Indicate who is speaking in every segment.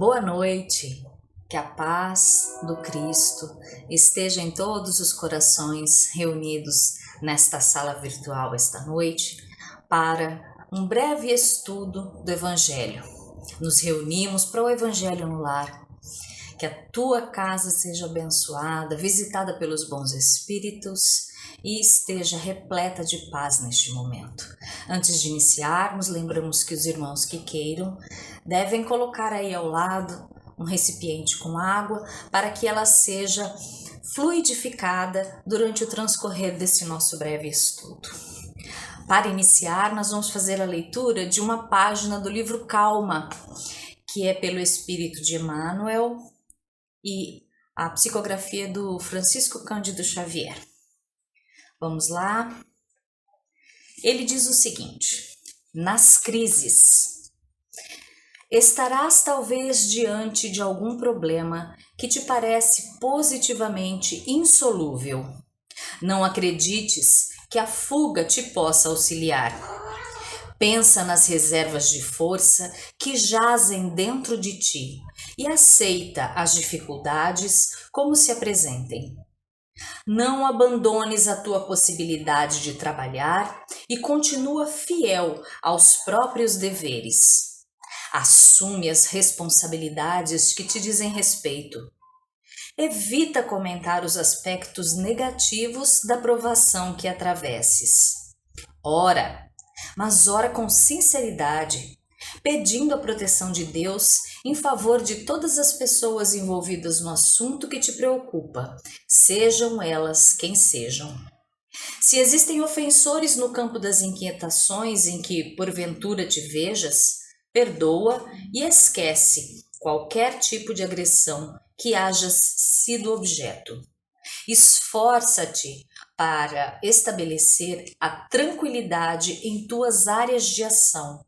Speaker 1: Boa noite, que a paz do Cristo esteja em todos os corações reunidos nesta sala virtual esta noite para um breve estudo do Evangelho. Nos reunimos para o Evangelho no Lar, que a tua casa seja abençoada, visitada pelos bons espíritos e esteja repleta de paz neste momento. Antes de iniciarmos, lembramos que os irmãos que queiram devem colocar aí ao lado um recipiente com água para que ela seja fluidificada durante o transcorrer desse nosso breve estudo. Para iniciar, nós vamos fazer a leitura de uma página do livro Calma, que é pelo Espírito de Emmanuel e a psicografia do Francisco Cândido Xavier. Vamos lá. Ele diz o seguinte: nas crises, estarás talvez diante de algum problema que te parece positivamente insolúvel. Não acredites que a fuga te possa auxiliar. Pensa nas reservas de força que jazem dentro de ti e aceita as dificuldades como se apresentem. Não abandones a tua possibilidade de trabalhar e continua fiel aos próprios deveres. Assume as responsabilidades que te dizem respeito. Evita comentar os aspectos negativos da provação que atravesses. Ora, mas ora com sinceridade, pedindo a proteção de Deus em favor de todas as pessoas envolvidas no assunto que te preocupa, sejam elas quem sejam. Se existem ofensores no campo das inquietações em que porventura te vejas, perdoa e esquece qualquer tipo de agressão que hajas sido objeto. Esforça-te para estabelecer a tranquilidade em tuas áreas de ação,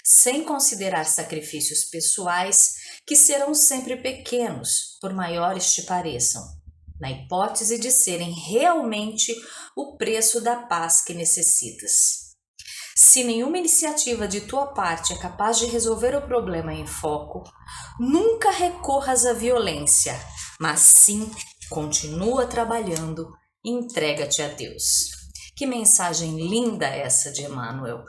Speaker 1: sem considerar sacrifícios pessoais que serão sempre pequenos, por maiores te pareçam, na hipótese de serem realmente o preço da paz que necessitas. Se nenhuma iniciativa de tua parte é capaz de resolver o problema em foco, nunca recorras à violência, mas sim continua trabalhando e entrega-te a Deus. Que mensagem linda essa de Emmanuel!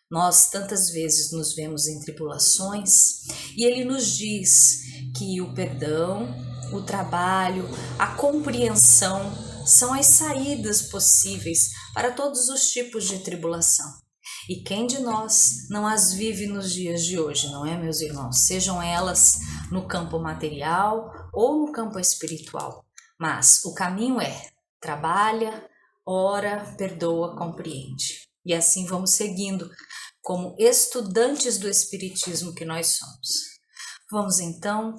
Speaker 1: Nós tantas vezes nos vemos em tribulações e ele nos diz que o perdão, o trabalho, a compreensão são as saídas possíveis para todos os tipos de tribulação. E quem de nós não as vive nos dias de hoje, não é, meus irmãos? Sejam elas no campo material ou no campo espiritual. Mas o caminho é: trabalha, ora, perdoa, compreende. E assim vamos seguindo como estudantes do Espiritismo que nós somos. Vamos então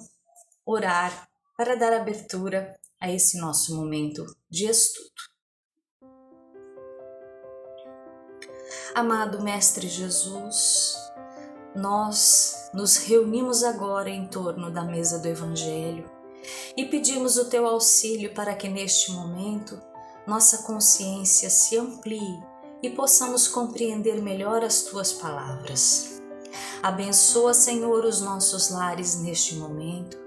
Speaker 1: orar para dar abertura a esse nosso momento de estudo. Amado Mestre Jesus, nós nos reunimos agora em torno da mesa do Evangelho e pedimos o teu auxílio para que neste momento nossa consciência se amplie e possamos compreender melhor as tuas palavras. Abençoa, Senhor, os nossos lares neste momento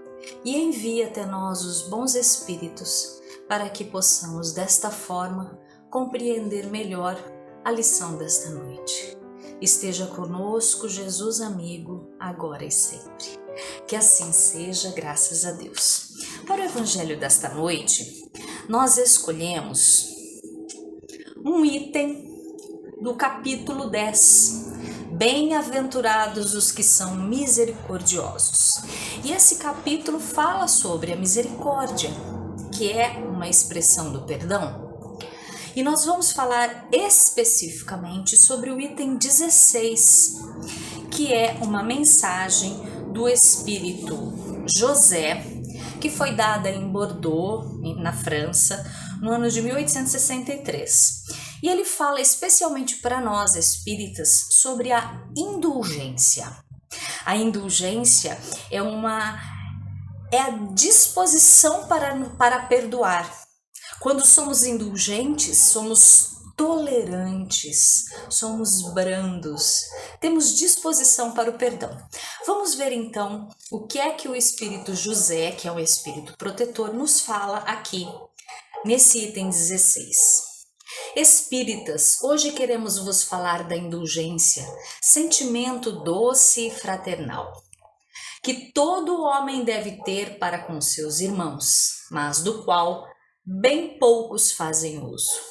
Speaker 1: e envia até nós os bons espíritos para que possamos desta forma compreender melhor a lição desta noite. Esteja conosco, Jesus amigo, agora e sempre. Que assim seja, graças a Deus. Para o Evangelho desta noite, nós escolhemos um item do capítulo 10, Bem-aventurados os que são misericordiosos. E esse capítulo fala sobre a misericórdia, que é uma expressão do perdão. E nós vamos falar especificamente sobre o item 16, que é uma mensagem do Espírito José, que foi dada em Bordeaux, na França, no ano de 1863. E ele fala especialmente para nós espíritas sobre a indulgência. A indulgência é a disposição para perdoar. Quando somos indulgentes, somos tolerantes, somos brandos, temos disposição para o perdão. Vamos ver então o que é que o Espírito José, que é o Espírito protetor, nos fala aqui nesse item 16. Espíritas, hoje queremos vos falar da indulgência, sentimento doce e fraternal, que todo homem deve ter para com seus irmãos, mas do qual bem poucos fazem uso.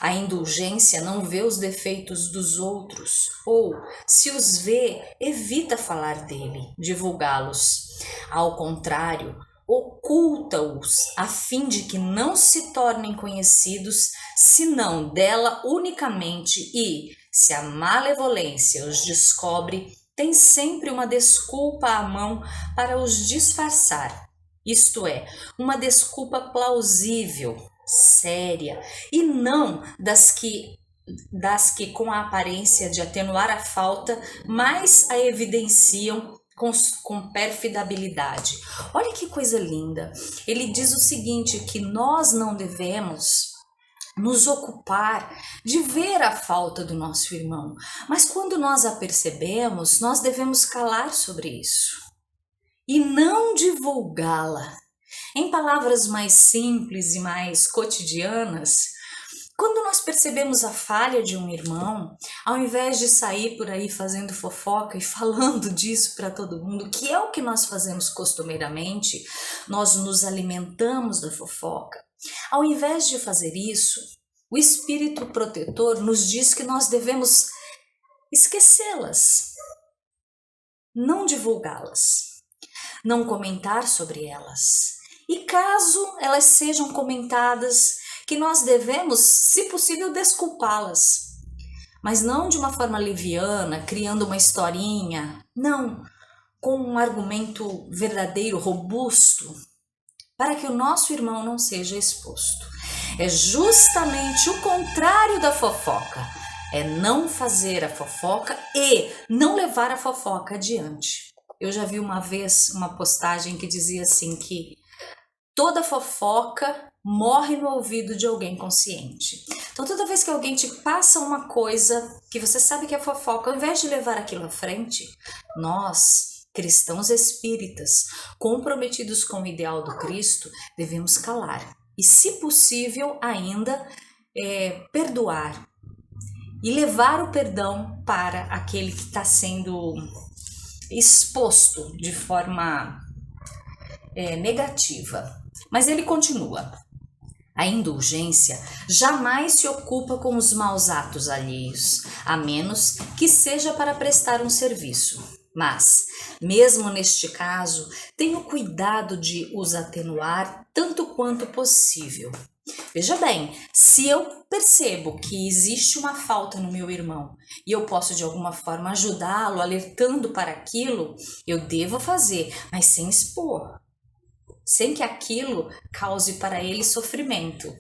Speaker 1: A indulgência não vê os defeitos dos outros, ou, se os vê, evita falar dele, divulgá-los. Ao contrário, oculta-os, a fim de que não se tornem conhecidos, senão dela unicamente, e, se a malevolência os descobre, tem sempre uma desculpa à mão para os disfarçar, isto é, uma desculpa plausível, séria, e não das que com a aparência de atenuar a falta, mais a evidenciam com perfidabilidade. Olha que coisa linda. Ele diz o seguinte, que nós não devemos nos ocupar de ver a falta do nosso irmão, mas quando nós a percebemos, nós devemos calar sobre isso e não divulgá-la. Em palavras mais simples e mais cotidianas, quando nós percebemos a falha de um irmão, ao invés de sair por aí fazendo fofoca e falando disso para todo mundo, que é o que nós fazemos costumeiramente, nós nos alimentamos da fofoca. Ao invés de fazer isso, o Espírito protetor nos diz que nós devemos esquecê-las, não divulgá-las, não comentar sobre elas. E caso elas sejam comentadas, que nós devemos, se possível, desculpá-las. Mas não de uma forma leviana, criando uma historinha. Não, com um argumento verdadeiro, robusto, para que o nosso irmão não seja exposto. É justamente o contrário da fofoca. É não fazer a fofoca e não levar a fofoca adiante. Eu já vi uma vez uma postagem que dizia assim que toda fofoca morre no ouvido de alguém consciente. Então, toda vez que alguém te passa uma coisa que você sabe que é fofoca, ao invés de levar aquilo à frente, nós, cristãos espíritas, comprometidos com o ideal do Cristo, devemos calar. E, se possível, ainda perdoar. E levar o perdão para aquele que está sendo exposto de forma negativa. Mas ele continua. A indulgência jamais se ocupa com os maus atos alheios, a menos que seja para prestar um serviço. Mas, mesmo neste caso, tenho cuidado de os atenuar tanto quanto possível. Veja bem, se eu percebo que existe uma falta no meu irmão e eu posso de alguma forma ajudá-lo, alertando para aquilo, eu devo fazer, mas sem expor, sem que aquilo cause para ele sofrimento.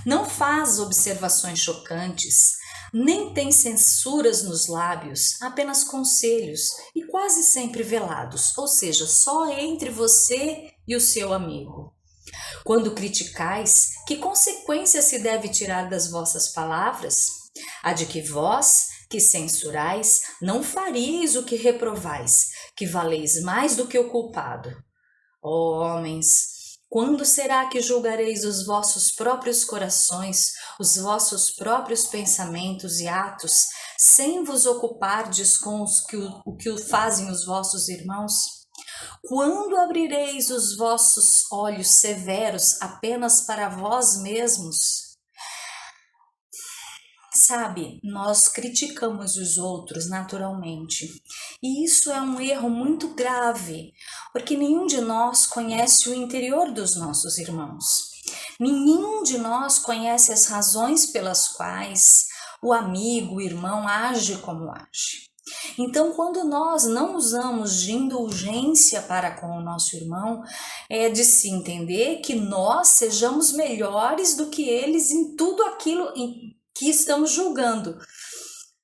Speaker 1: Não faz observações chocantes, nem tem censuras nos lábios, apenas conselhos e quase sempre velados, ou seja, só entre você e o seu amigo. Quando criticais, que consequência se deve tirar das vossas palavras? A de que vós, que censurais, não faríeis o que reprovais, que valeis mais do que o culpado. Ó homens, quando será que julgareis os vossos próprios corações, os vossos próprios pensamentos e atos, sem vos ocupardes com o que fazem os vossos irmãos? Quando abrireis os vossos olhos severos apenas para vós mesmos? Sabe, nós criticamos os outros naturalmente, e isso é um erro muito grave, porque nenhum de nós conhece o interior dos nossos irmãos. Nenhum de nós conhece as razões pelas quais o amigo, o irmão age como age. Então, quando nós não usamos de indulgência para com o nosso irmão, é de se entender que nós sejamos melhores do que eles em tudo aquilo que estamos julgando.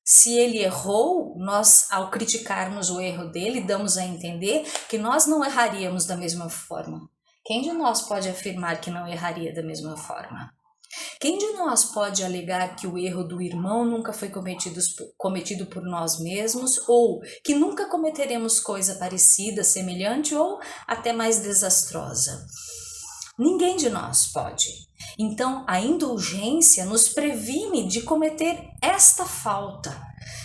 Speaker 1: Se ele errou, nós, ao criticarmos o erro dele, damos a entender que nós não erraríamos da mesma forma. Quem de nós pode afirmar que não erraria da mesma forma? Quem de nós pode alegar que o erro do irmão nunca foi cometido por nós mesmos, ou que nunca cometeremos coisa parecida, semelhante ou até mais desastrosa? Ninguém de nós pode. Então, a indulgência nos previne de cometer esta falta,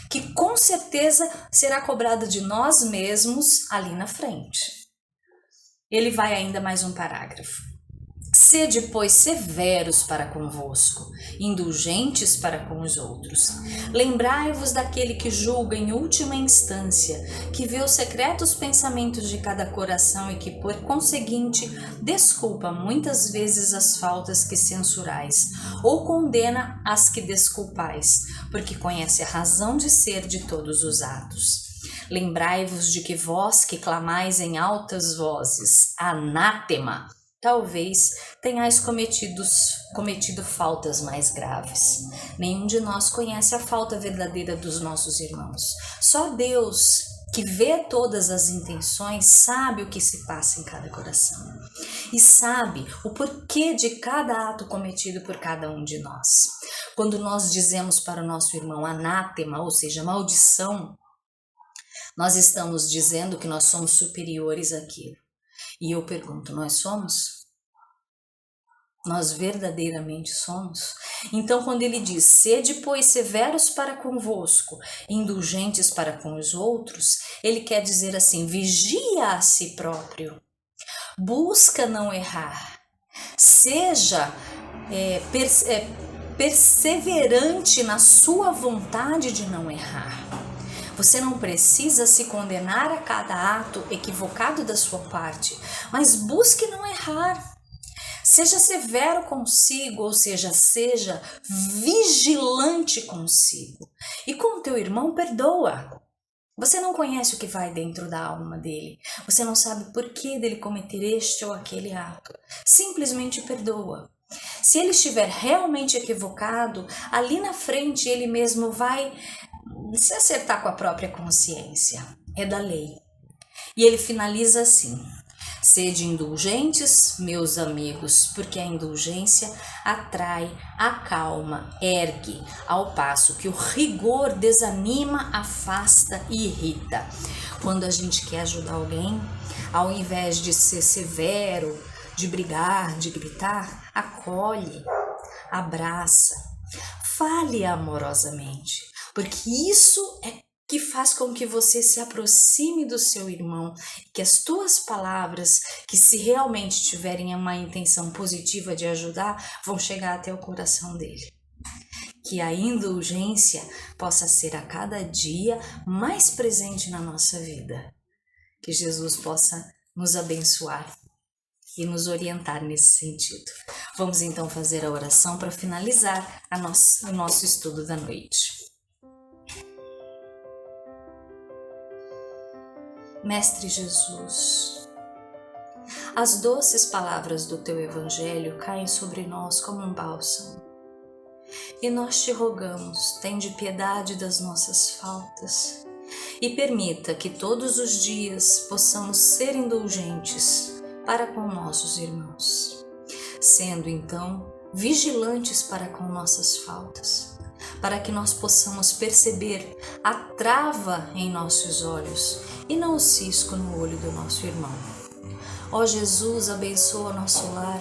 Speaker 1: que com certeza será cobrada de nós mesmos ali na frente. Ele vai ainda mais um parágrafo. Sede, pois, severos para convosco, indulgentes para com os outros. Lembrai-vos daquele que julga em última instância, que vê os secretos pensamentos de cada coração e que, por conseguinte, desculpa muitas vezes as faltas que censurais, ou condena as que desculpais, porque conhece a razão de ser de todos os atos. Lembrai-vos de que vós que clamais em altas vozes, anátema, talvez tenhais cometido faltas mais graves. Nenhum de nós conhece a falta verdadeira dos nossos irmãos. Só Deus, que vê todas as intenções, sabe o que se passa em cada coração. E sabe o porquê de cada ato cometido por cada um de nós. Quando nós dizemos para o nosso irmão anátema, ou seja, maldição, nós estamos dizendo que nós somos superiores àquilo. E eu pergunto, nós somos? Nós verdadeiramente somos? Então, quando ele diz, sede, pois, severos para convosco, indulgentes para com os outros, ele quer dizer assim, vigia a si próprio, busca não errar, seja perseverante na sua vontade de não errar. Você não precisa se condenar a cada ato equivocado da sua parte, mas busque não errar. Seja severo consigo, ou seja vigilante consigo. E com o teu irmão, perdoa. Você não conhece o que vai dentro da alma dele. Você não sabe o porquê dele cometer este ou aquele ato. Simplesmente perdoa. Se ele estiver realmente equivocado, ali na frente ele mesmo vai se acertar com a própria consciência. É da lei. E ele finaliza assim. Sede indulgentes, meus amigos, porque a indulgência atrai, acalma, ergue, ao passo que o rigor desanima, afasta e irrita. Quando a gente quer ajudar alguém, ao invés de ser severo, de brigar, de gritar, acolhe, abraça, fale amorosamente, porque isso é que faz com que você se aproxime do seu irmão, que as tuas palavras, que se realmente tiverem uma intenção positiva de ajudar, vão chegar até o coração dele. Que a indulgência possa ser a cada dia mais presente na nossa vida. Que Jesus possa nos abençoar e nos orientar nesse sentido. Vamos então fazer a oração para finalizar o nosso estudo da noite. Mestre Jesus, as doces palavras do teu Evangelho caem sobre nós como um bálsamo. E nós te rogamos, tende piedade das nossas faltas e permita que todos os dias possamos ser indulgentes para com nossos irmãos, sendo então vigilantes para com nossas faltas, para que nós possamos perceber a trava em nossos olhos e não o cisco no olho do nosso irmão. Ó Jesus, abençoa nosso lar,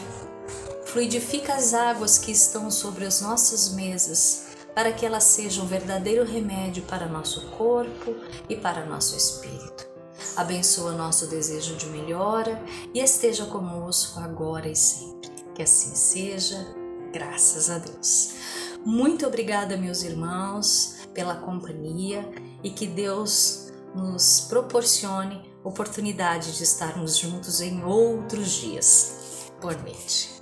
Speaker 1: fluidifica as águas que estão sobre as nossas mesas, para que elas sejam um verdadeiro remédio para nosso corpo e para nosso espírito. Abençoa nosso desejo de melhora e esteja conosco agora e sempre. Que assim seja, graças a Deus. Muito obrigada, meus irmãos, pela companhia e que Deus nos proporcione oportunidade de estarmos juntos em outros dias. Boa noite.